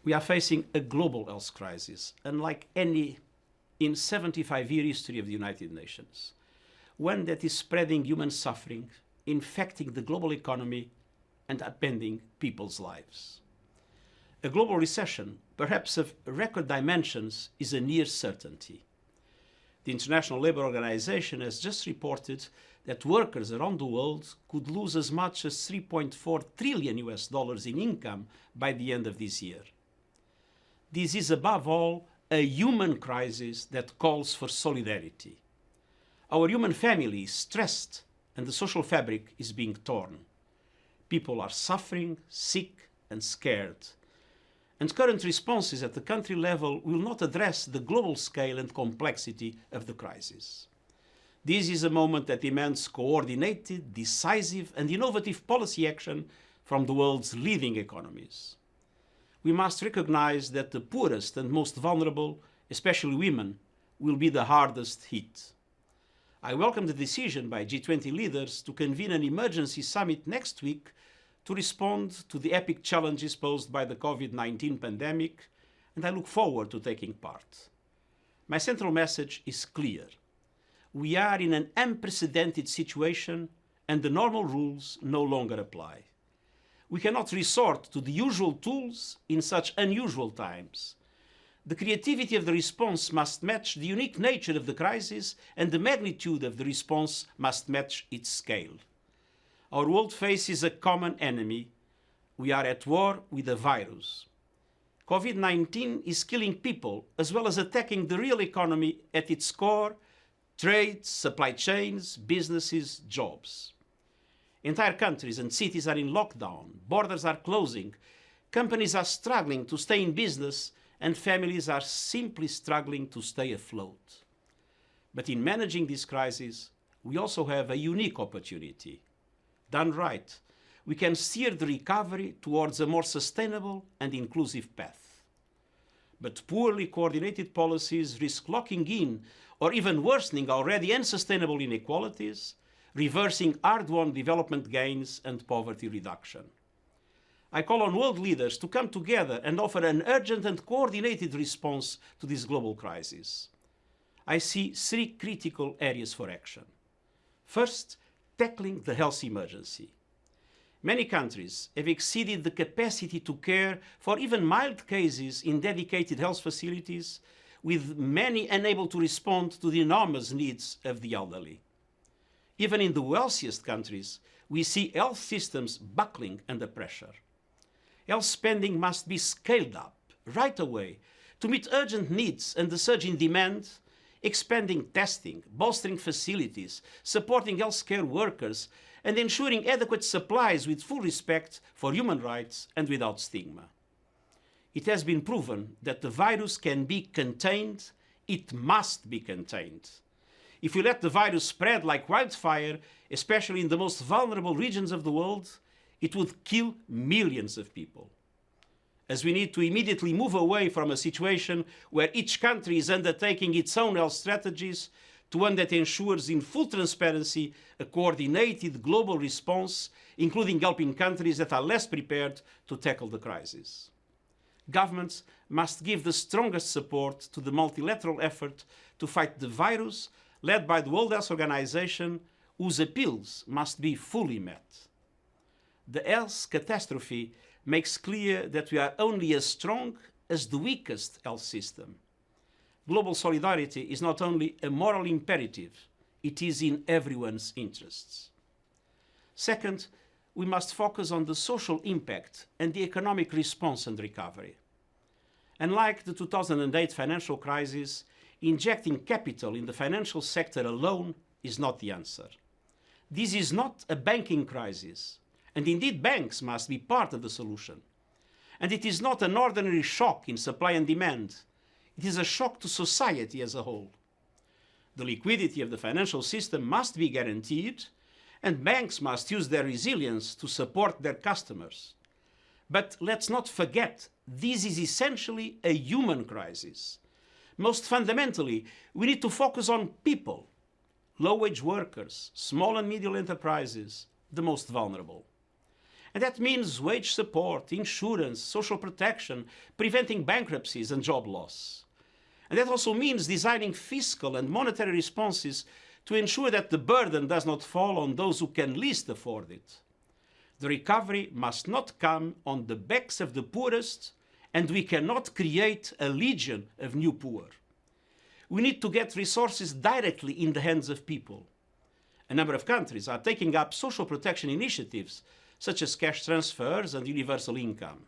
We are facing a global health crisis, unlike any in 75-year history of the United Nations. One that is spreading human suffering, infecting the global economy, and upending people's lives. A global recession, perhaps of record dimensions, is a near certainty. The International Labour Organization has just reported that workers around the world could lose as much as $3.4 trillion in income by the end of this year. This is above all a human crisis that calls for solidarity. Our human family is stressed and the social fabric is being torn. People are suffering, sick and scared. And current responses at the country level will not address the global scale and complexity of the crisis. This is a moment that demands coordinated, decisive and innovative policy action from the world's leading economies. We must recognize that the poorest and most vulnerable, especially women, will be the hardest hit. I welcome the decision by G20 leaders to convene an emergency summit next week to respond to the epic challenges posed by the COVID-19 pandemic, and I look forward to taking part. My central message is clear. We are in an unprecedented situation and the normal rules no longer apply. We cannot resort to the usual tools in such unusual times. The creativity of the response must match the unique nature of the crisis, and the magnitude of the response must match its scale. Our world faces a common enemy. We are at war with a virus. COVID-19 is killing people as well as attacking the real economy at its core: trade, supply chains, businesses, jobs. Entire countries and cities are in lockdown, borders are closing, companies are struggling to stay in business, and families are simply struggling to stay afloat. But in managing this crisis, we also have a unique opportunity. Done right, we can steer the recovery towards a more sustainable and inclusive path. But poorly coordinated policies risk locking in or even worsening already unsustainable inequalities, reversing hard-won development gains and poverty reduction. I call on world leaders to come together and offer an urgent and coordinated response to this global crisis. I see three critical areas for action. First, tackling the health emergency. Many countries have exceeded the capacity to care for even mild cases in dedicated health facilities, with many unable to respond to the enormous needs of the elderly. Even in the wealthiest countries, we see health systems buckling under pressure. Health spending must be scaled up right away to meet urgent needs and the surge in demand, expanding testing, bolstering facilities, supporting healthcare workers, and ensuring adequate supplies with full respect for human rights and without stigma. It has been proven that the virus can be contained. It must be contained. If we let the virus spread like wildfire, especially in the most vulnerable regions of the world, it would kill millions of people. As we need to immediately move away from a situation where each country is undertaking its own health strategies to one that ensures in full transparency a coordinated global response, including helping countries that are less prepared to tackle the crisis. Governments must give the strongest support to the multilateral effort to fight the virus, led by the World Health Organization, whose appeals must be fully met. The health catastrophe makes clear that we are only as strong as the weakest health system. Global solidarity is not only a moral imperative, it is in everyone's interests. Second, we must focus on the social impact and the economic response and recovery. Unlike the 2008 financial crisis, injecting capital in the financial sector alone is not the answer. This is not a banking crisis, and indeed banks must be part of the solution. And it is not an ordinary shock in supply and demand. It is a shock to society as a whole. The liquidity of the financial system must be guaranteed, and banks must use their resilience to support their customers. But let's not forget, this is essentially a human crisis. Most fundamentally, we need to focus on people, low-wage workers, small and medium enterprises, the most vulnerable. And that means wage support, insurance, social protection, preventing bankruptcies and job loss. And that also means designing fiscal and monetary responses to ensure that the burden does not fall on those who can least afford it. The recovery must not come on the backs of the poorest, and we cannot create a legion of new poor. We need to get resources directly in the hands of people. A number of countries are taking up social protection initiatives, such as cash transfers and universal income.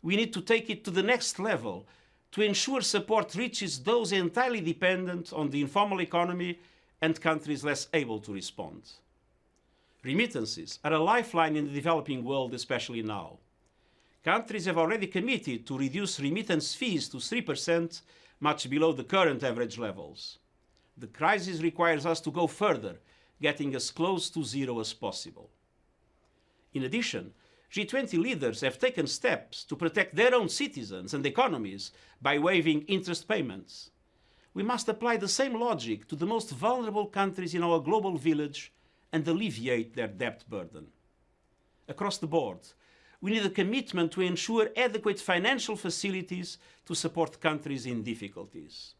We need to take it to the next level to ensure support reaches those entirely dependent on the informal economy and countries less able to respond. Remittances are a lifeline in the developing world, especially now. Countries have already committed to reduce remittance fees to 3%, much below the current average levels. The crisis requires us to go further, getting as close to zero as possible. In addition, G20 leaders have taken steps to protect their own citizens and economies by waiving interest payments. We must apply the same logic to the most vulnerable countries in our global village and alleviate their debt burden. Across the board, we need a commitment to ensure adequate financial facilities to support countries in difficulties.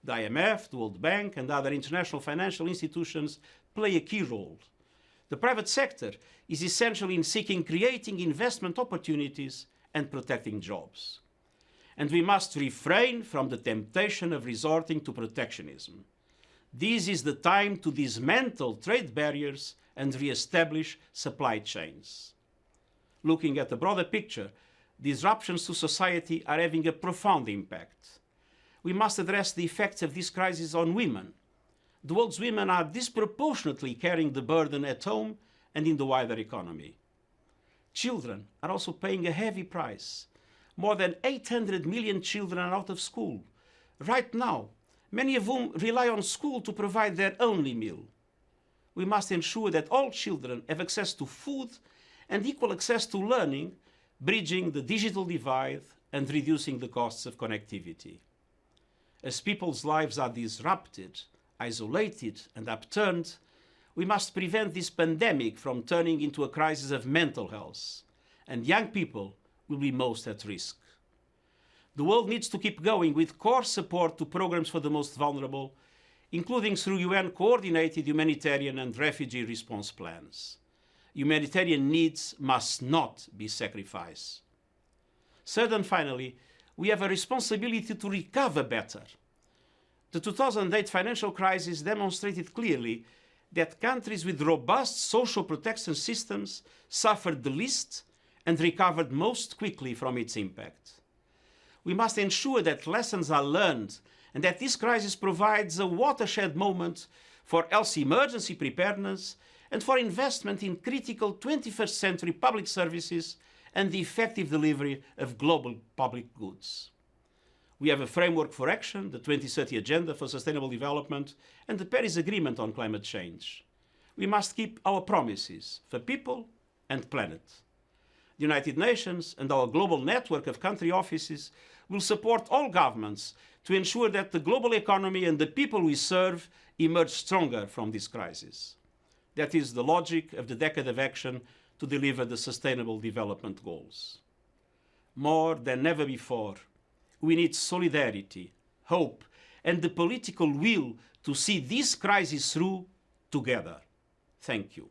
The IMF, the World Bank, and other international financial institutions play a key role. The private sector is essential in creating investment opportunities and protecting jobs. And we must refrain from the temptation of resorting to protectionism. This is the time to dismantle trade barriers and re-establish supply chains. Looking at the broader picture, disruptions to society are having a profound impact. We must address the effects of this crisis on women. The world's women are disproportionately carrying the burden at home and in the wider economy. Children are also paying a heavy price. More than 800 million children are out of school. Right now, many of whom rely on school to provide their only meal. We must ensure that all children have access to food and equal access to learning, bridging the digital divide and reducing the costs of connectivity. As people's lives are disrupted, isolated, and upturned, we must prevent this pandemic from turning into a crisis of mental health, and young people will be most at risk. The world needs to keep going with core support to programs for the most vulnerable, including through UN-coordinated humanitarian and refugee response plans. Humanitarian needs must not be sacrificed. Third and finally, we have a responsibility to recover better. The 2008 financial crisis demonstrated clearly that countries with robust social protection systems suffered the least and recovered most quickly from its impact. We must ensure that lessons are learned and that this crisis provides a watershed moment for health emergency preparedness and for investment in critical 21st century public services and the effective delivery of global public goods. We have a framework for action, the 2030 Agenda for Sustainable Development, and the Paris Agreement on climate change. We must keep our promises for people and planet. The United Nations and our global network of country offices will support all governments to ensure that the global economy and the people we serve emerge stronger from this crisis. That is the logic of the Decade of Action to deliver the Sustainable Development Goals. More than ever before, we need solidarity, hope, and the political will to see this crisis through together. Thank you.